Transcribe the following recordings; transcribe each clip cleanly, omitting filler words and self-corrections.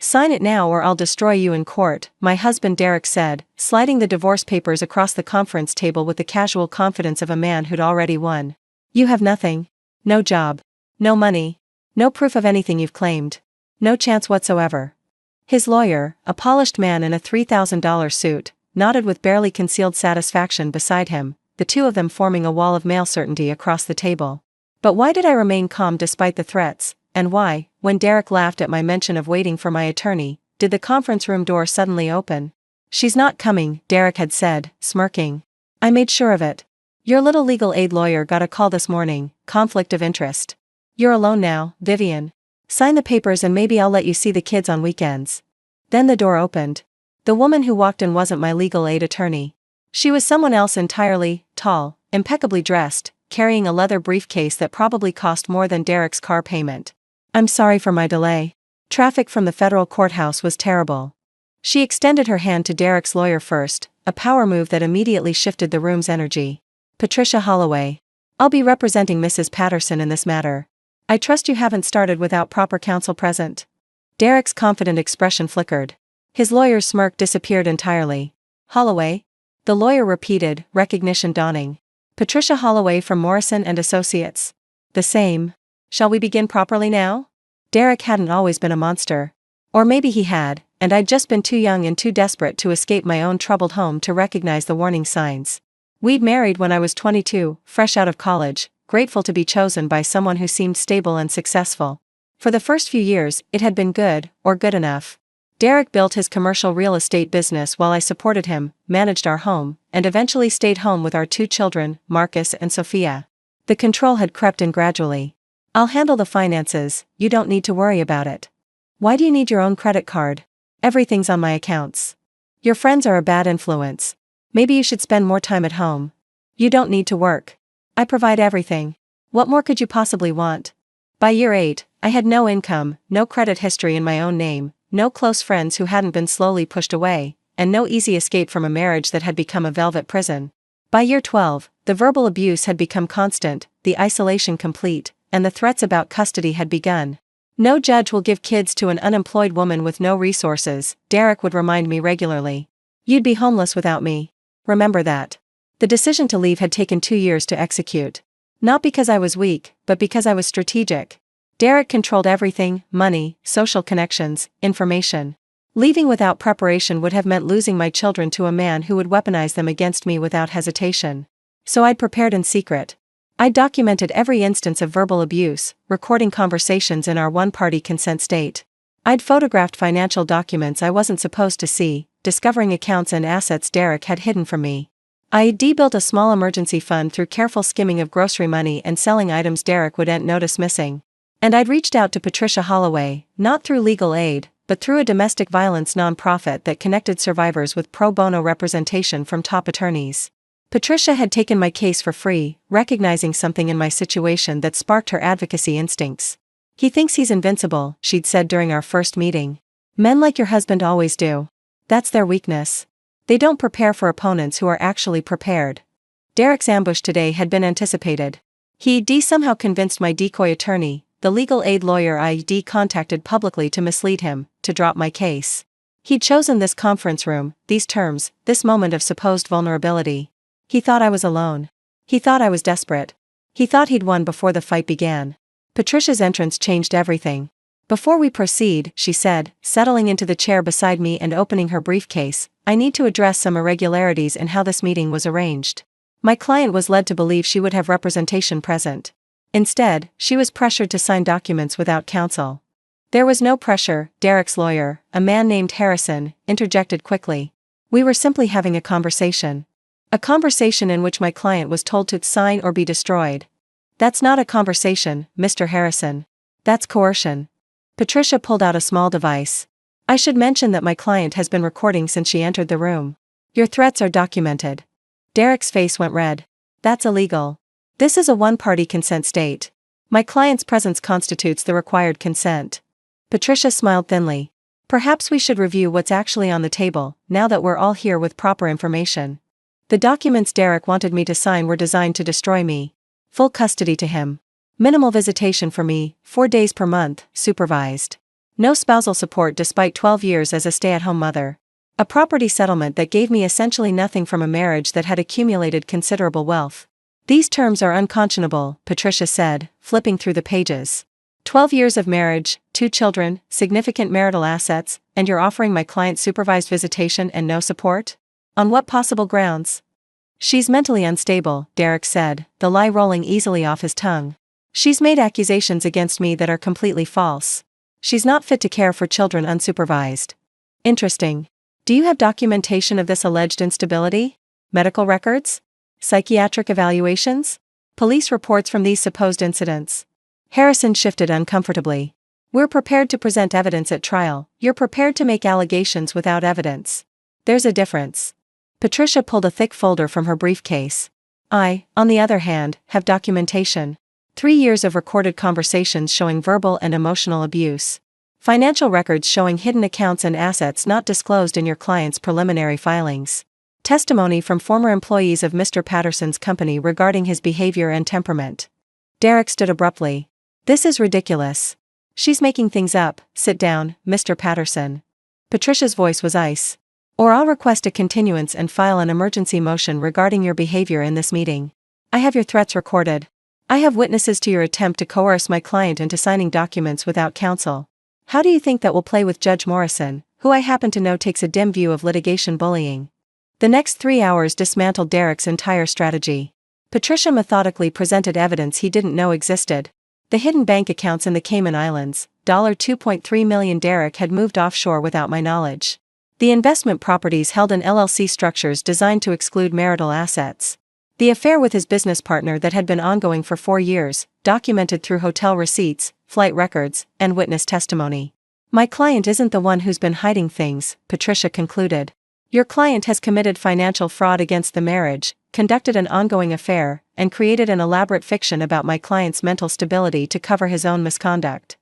"Sign it now or I'll destroy you in court," my husband Derek said, sliding the divorce papers across the conference table with the casual confidence of a man who'd already won. "You have nothing. No job. No money. No proof of anything you've claimed. No chance whatsoever." His lawyer, a polished man in a $3,000 suit, nodded with barely concealed satisfaction beside him, the two of them forming a wall of male certainty across the table. But why did I remain calm despite the threats, and why, when Derek laughed at my mention of waiting for my attorney, did the conference room door suddenly open? "She's not coming," Derek had said, smirking. "I made sure of it. Your little legal aid lawyer got a call this morning, conflict of interest. You're alone now, Vivian. Sign the papers and maybe I'll let you see the kids on weekends." Then the door opened. The woman who walked in wasn't my legal aid attorney. She was someone else entirely, tall, impeccably dressed, carrying a leather briefcase that probably cost more than Derek's car payment. "I'm sorry for my delay. Traffic from the federal courthouse was terrible." She extended her hand to Derek's lawyer first, a power move that immediately shifted the room's energy. "Patricia Holloway. I'll be representing Mrs. Patterson in this matter. I trust you haven't started without proper counsel present." Derek's confident expression flickered. His lawyer's smirk disappeared entirely. "Holloway?" the lawyer repeated, recognition dawning. "Patricia Holloway from Morrison and Associates." "The same. Shall we begin properly now?" Derek hadn't always been a monster. Or maybe he had, and I'd just been too young and too desperate to escape my own troubled home to recognize the warning signs. We'd married when I was 22, fresh out of college, grateful to be chosen by someone who seemed stable and successful. For the first few years, it had been good, or good enough. Derek built his commercial real estate business while I supported him, managed our home, and eventually stayed home with our two children, Marcus and Sophia. The control had crept in gradually. "I'll handle the finances, you don't need to worry about it." "Why do you need your own credit card?" "Everything's on my accounts." "Your friends are a bad influence. Maybe you should spend more time at home." "You don't need to work. I provide everything. What more could you possibly want?" By year 8, I had no income, no credit history in my own name, no close friends who hadn't been slowly pushed away, and no easy escape from a marriage that had become a velvet prison. By year 12, the verbal abuse had become constant, the isolation complete, and the threats about custody had begun. "No judge will give kids to an unemployed woman with no resources," Derek would remind me regularly. "You'd be homeless without me. Remember that." The decision to leave had taken 2 years to execute. Not because I was weak, but because I was strategic. Derek controlled everything: money, social connections, information. Leaving without preparation would have meant losing my children to a man who would weaponize them against me without hesitation. So I'd prepared in secret. I documented every instance of verbal abuse, recording conversations in our one-party consent state. I'd photographed financial documents I wasn't supposed to see, discovering accounts and assets Derek had hidden from me. I'd built a small emergency fund through careful skimming of grocery money and selling items Derek wouldn't notice missing. And I'd reached out to Patricia Holloway, not through legal aid, but through a domestic violence nonprofit that connected survivors with pro bono representation from top attorneys. Patricia had taken my case for free, recognizing something in my situation that sparked her advocacy instincts. "He thinks he's invincible," she'd said during our first meeting. "Men like your husband always do. That's their weakness. They don't prepare for opponents who are actually prepared." Derek's ambush today had been anticipated. He'd somehow convinced my decoy attorney, the legal aid lawyer I'd contacted publicly to mislead him, to drop my case. He'd chosen this conference room, these terms, this moment of supposed vulnerability. He thought I was alone. He thought I was desperate. He thought he'd won before the fight began. Patricia's entrance changed everything. "Before we proceed," she said, settling into the chair beside me and opening her briefcase, "I need to address some irregularities in how this meeting was arranged." My client was led to believe she would have representation present. Instead, she was pressured to sign documents without counsel. "There was no pressure," Derek's lawyer, a man named Harrison, interjected quickly. "We were simply having a conversation. A conversation in which my client was told to sign or be destroyed." "That's not a conversation, Mr. Harrison. That's coercion." Patricia pulled out a small device. "I should mention that my client has been recording since she entered the room. Your threats are documented." Derek's face went red. "That's illegal. This is a one-party consent state. My client's presence constitutes the required consent." Patricia smiled thinly. "Perhaps we should review what's actually on the table, now that we're all here with proper information. The documents Derek wanted me to sign were designed to destroy me. Full custody to him. Minimal visitation for me, 4 days per month, supervised. No spousal support despite 12 years as a stay-at-home mother. A property settlement that gave me essentially nothing from a marriage that had accumulated considerable wealth. These terms are unconscionable, Patricia said, flipping through the pages. 12 years of marriage, 2 children, significant marital assets, and you're offering my client supervised visitation and no support? On what possible grounds? She's mentally unstable, Derek said, the lie rolling easily off his tongue. She's made accusations against me that are completely false. She's not fit to care for children unsupervised. Interesting. Do you have documentation of this alleged instability? Medical records? Psychiatric evaluations? Police reports from these supposed incidents? Harrison shifted uncomfortably. We're prepared to present evidence at trial. You're prepared to make allegations without evidence. There's a difference. Patricia pulled a thick folder from her briefcase. I, on the other hand, have documentation. 3 years of recorded conversations showing verbal and emotional abuse. Financial records showing hidden accounts and assets not disclosed in your client's preliminary filings. Testimony from former employees of Mr. Patterson's company regarding his behavior and temperament. Derek stood abruptly. This is ridiculous. She's making things up. Sit down, Mr. Patterson. Patricia's voice was ice. Or I'll request a continuance and file an emergency motion regarding your behavior in this meeting. I have your threats recorded. I have witnesses to your attempt to coerce my client into signing documents without counsel. How do you think that will play with Judge Morrison, who I happen to know takes a dim view of litigation bullying? The next 3 hours dismantled Derek's entire strategy. Patricia methodically presented evidence he didn't know existed. The hidden bank accounts in the Cayman Islands, $2.3 million Derek had moved offshore without my knowledge. The investment properties held in LLC structures designed to exclude marital assets. The affair with his business partner that had been ongoing for 4 years, documented through hotel receipts, flight records, and witness testimony. My client isn't the one who's been hiding things, Patricia concluded. Your client has committed financial fraud against the marriage, conducted an ongoing affair, and created an elaborate fiction about my client's mental stability to cover his own misconduct.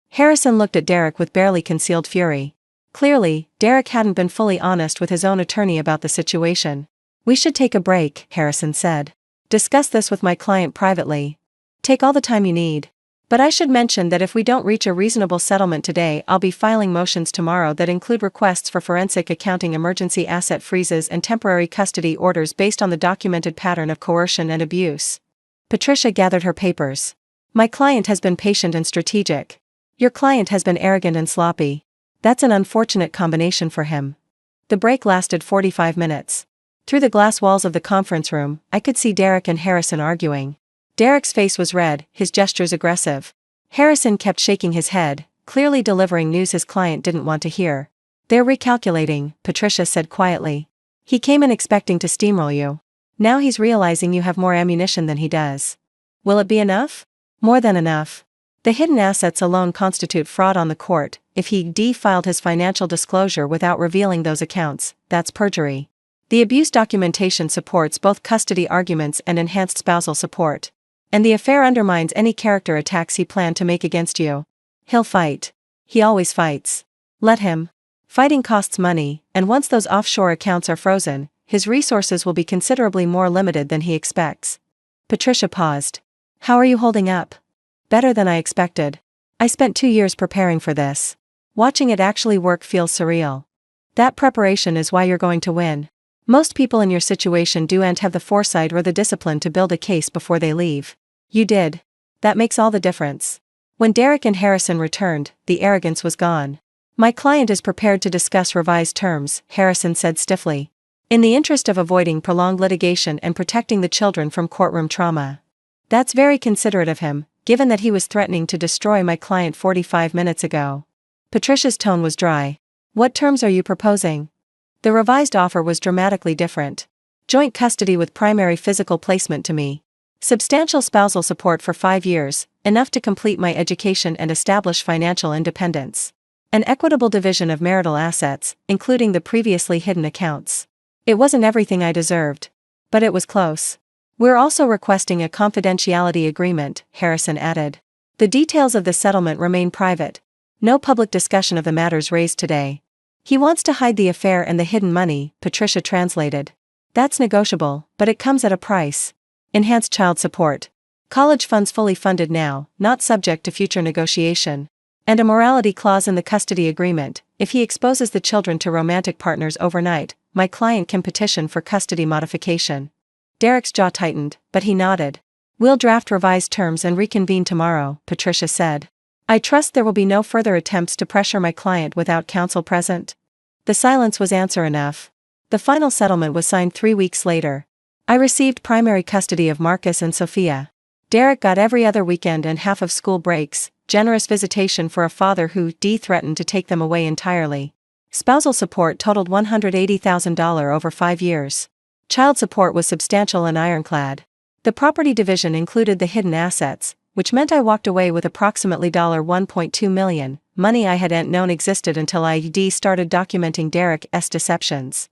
Harrison looked at Derek with barely concealed fury. Clearly, Derek hadn't been fully honest with his own attorney about the situation. We should take a break, Harrison said. Discuss this with my client privately. Take all the time you need. But I should mention that if we don't reach a reasonable settlement today, I'll be filing motions tomorrow that include requests for forensic accounting, emergency asset freezes, and temporary custody orders based on the documented pattern of coercion and abuse. Patricia gathered her papers. My client has been patient and strategic. Your client has been arrogant and sloppy. That's an unfortunate combination for him. The break lasted 45 minutes. Through the glass walls of the conference room, I could see Derek and Harrison arguing. Derek's face was red, his gestures aggressive. Harrison kept shaking his head, clearly delivering news his client didn't want to hear. They're recalculating, Patricia said quietly. He came in expecting to steamroll you. Now he's realizing you have more ammunition than he does. Will it be enough? More than enough. The hidden assets alone constitute fraud on the court. If he defiled his financial disclosure without revealing those accounts, that's perjury. The abuse documentation supports both custody arguments and enhanced spousal support. And the affair undermines any character attacks he planned to make against you. He'll fight. He always fights. Let him. Fighting costs money, and once those offshore accounts are frozen, his resources will be considerably more limited than he expects. Patricia paused. How are you holding up? Better than I expected. I spent 2 years preparing for this. Watching it actually work feels surreal. That preparation is why you're going to win. Most people in your situation don't have the foresight or the discipline to build a case before they leave. You did. That makes all the difference. When Derek and Harrison returned, the arrogance was gone. My client is prepared to discuss revised terms, Harrison said stiffly. In the interest of avoiding prolonged litigation and protecting the children from courtroom trauma. That's very considerate of him, given that he was threatening to destroy my client 45 minutes ago. Patricia's tone was dry. What terms are you proposing? The revised offer was dramatically different. Joint custody with primary physical placement to me. Substantial spousal support for 5 years, enough to complete my education and establish financial independence. An equitable division of marital assets, including the previously hidden accounts. It wasn't everything I deserved. But it was close. We're also requesting a confidentiality agreement, Harrison added. The details of the settlement remain private. No public discussion of the matters raised today. He wants to hide the affair and the hidden money, Patricia translated. That's negotiable, but it comes at a price. Enhanced child support. College funds fully funded now, not subject to future negotiation. And a morality clause in the custody agreement: if he exposes the children to romantic partners overnight, my client can petition for custody modification. Derek's jaw tightened, but he nodded. We'll draft revised terms and reconvene tomorrow, Patricia said. I trust there will be no further attempts to pressure my client without counsel present. The silence was answer enough. The final settlement was signed 3 weeks later. I received primary custody of Marcus and Sophia. Derek got every other weekend and half of school breaks, generous visitation for a father who threatened to take them away entirely. Spousal support totaled $180,000 over 5 years. Child support was substantial and ironclad. The property division included the hidden assets, which meant I walked away with approximately $1.2 million, money I hadn't known existed until I started documenting Derek's deceptions.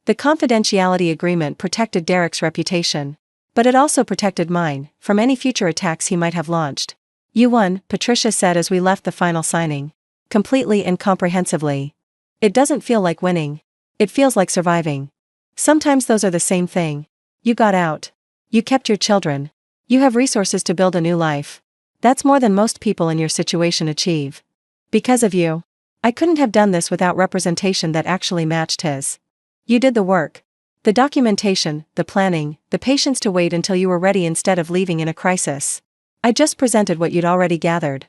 The confidentiality agreement protected Derek's reputation. But it also protected mine, from any future attacks he might have launched. You won, Patricia said as we left the final signing. Completely and comprehensively. It doesn't feel like winning. It feels like surviving. Sometimes those are the same thing. You got out. You kept your children. You have resources to build a new life. That's more than most people in your situation achieve. Because of you. I couldn't have done this without representation that actually matched his. You did the work. The documentation, the planning, the patience to wait until you were ready instead of leaving in a crisis. I just presented what you'd already gathered.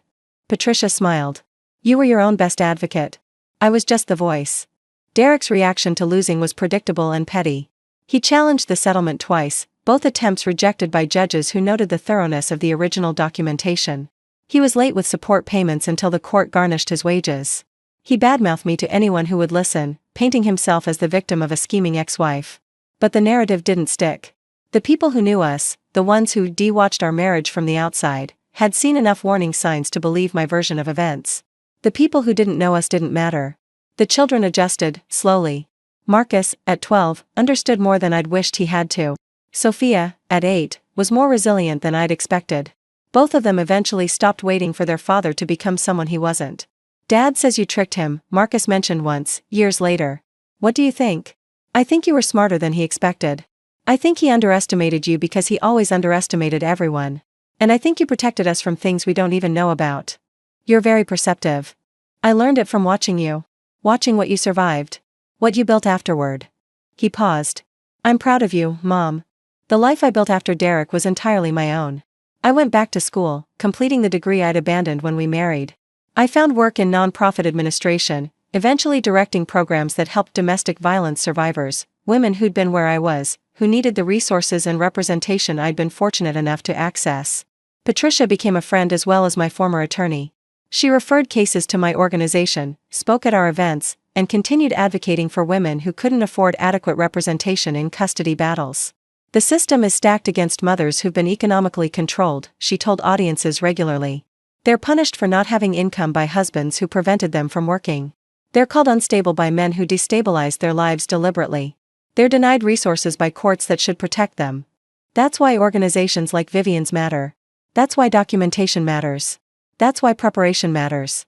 Patricia smiled. You were your own best advocate. I was just the voice. Derek's reaction to losing was predictable and petty. He challenged the settlement twice, both attempts rejected by judges who noted the thoroughness of the original documentation. He was late with support payments until the court garnished his wages. He badmouthed me to anyone who would listen, painting himself as the victim of a scheming ex-wife. But the narrative didn't stick. The people who knew us, the ones who watched our marriage from the outside, had seen enough warning signs to believe my version of events. The people who didn't know us didn't matter. The children adjusted, slowly. Marcus, at 12, understood more than I'd wished he had to. Sophia, at 8, was more resilient than I'd expected. Both of them eventually stopped waiting for their father to become someone he wasn't. Dad says you tricked him, Marcus mentioned once, years later. What do you think? I think you were smarter than he expected. I think he underestimated you because he always underestimated everyone. And I think you protected us from things we don't even know about. You're very perceptive. I learned it from watching you. Watching what you survived. What you built afterward. He paused. I'm proud of you, Mom. The life I built after Derek was entirely my own. I went back to school, completing the degree I'd abandoned when we married. I found work in nonprofit administration, eventually directing programs that helped domestic violence survivors, women who'd been where I was, who needed the resources and representation I'd been fortunate enough to access. Patricia became a friend as well as my former attorney. She referred cases to my organization, spoke at our events, and continued advocating for women who couldn't afford adequate representation in custody battles. The system is stacked against mothers who've been economically controlled, she told audiences regularly. They're punished for not having income by husbands who prevented them from working. They're called unstable by men who destabilized their lives deliberately. They're denied resources by courts that should protect them. That's why organizations like Vivian's matter. That's why documentation matters. That's why preparation matters.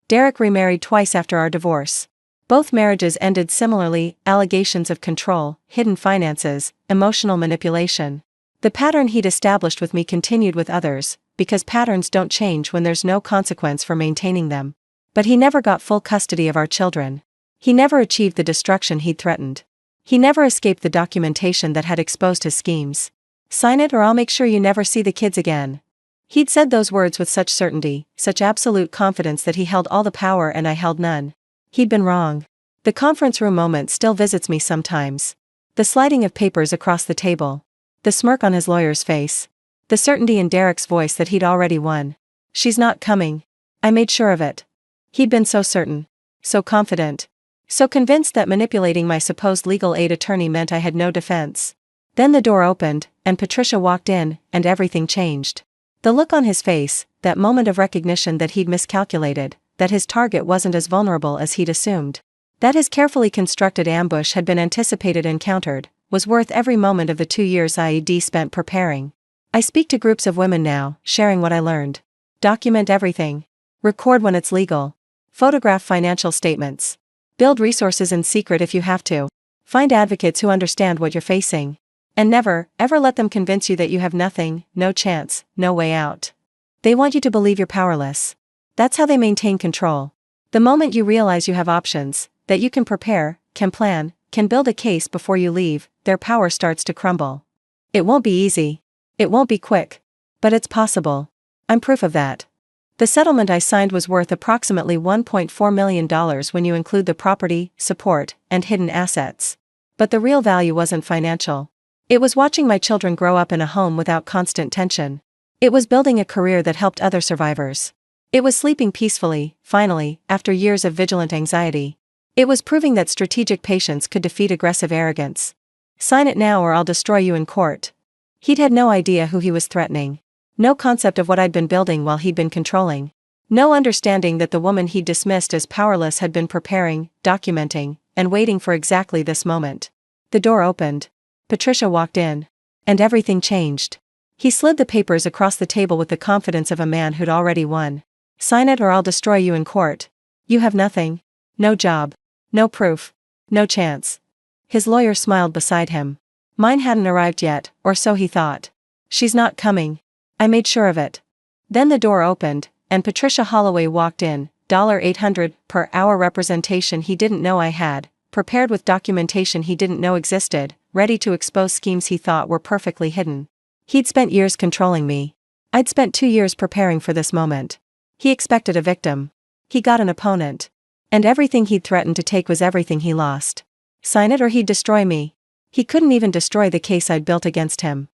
Derek remarried twice after our divorce. Both marriages ended similarly: allegations of control, hidden finances, emotional manipulation. The pattern he'd established with me continued with others, because patterns don't change when there's no consequence for maintaining them. But he never got full custody of our children. He never achieved the destruction he'd threatened. He never escaped the documentation that had exposed his schemes. Sign it or I'll make sure you never see the kids again. He'd said those words with such certainty, such absolute confidence that he held all the power and I held none. He'd been wrong. The conference room moment still visits me sometimes. The sliding of papers across the table. The smirk on his lawyer's face. The certainty in Derek's voice that he'd already won. She's not coming. I made sure of it. He'd been so certain. So confident. So convinced that manipulating my supposed legal aid attorney meant I had no defense. Then the door opened, and Patricia walked in, and everything changed. The look on his face, that moment of recognition that he'd miscalculated, that his target wasn't as vulnerable as he'd assumed. That his carefully constructed ambush had been anticipated and countered, was worth every moment of the 2 years I'd spent preparing. I speak to groups of women now, sharing what I learned. Document everything. Record when it's legal. Photograph financial statements. Build resources in secret if you have to. Find advocates who understand what you're facing. And never, ever let them convince you that you have nothing, no chance, no way out. They want you to believe you're powerless. That's how they maintain control. The moment you realize you have options, that you can prepare, can plan, can build a case before you leave, their power starts to crumble. It won't be easy. It won't be quick. But it's possible. I'm proof of that. The settlement I signed was worth approximately $1.4 million when you include the property, support, and hidden assets. But the real value wasn't financial. It was watching my children grow up in a home without constant tension. It was building a career that helped other survivors. It was sleeping peacefully, finally, after years of vigilant anxiety. It was proving that strategic patience could defeat aggressive arrogance. Sign it now or I'll destroy you in court. He'd had no idea who he was threatening. No concept of what I'd been building while he'd been controlling. No understanding that the woman he'd dismissed as powerless had been preparing, documenting, and waiting for exactly this moment. The door opened. Patricia walked in. And everything changed. He slid the papers across the table with the confidence of a man who'd already won. Sign it or I'll destroy you in court. You have nothing. No job. No proof. No chance. His lawyer smiled beside him. Mine hadn't arrived yet, or so he thought. She's not coming. I made sure of it. Then the door opened, and Patricia Holloway walked in, $800 per hour representation he didn't know I had, prepared with documentation he didn't know existed, ready to expose schemes he thought were perfectly hidden. He'd spent years controlling me. I'd spent 2 years preparing for this moment. He expected a victim. He got an opponent. And everything he'd threatened to take was everything he lost. Sign it or he'd destroy me. He couldn't even destroy the case I'd built against him.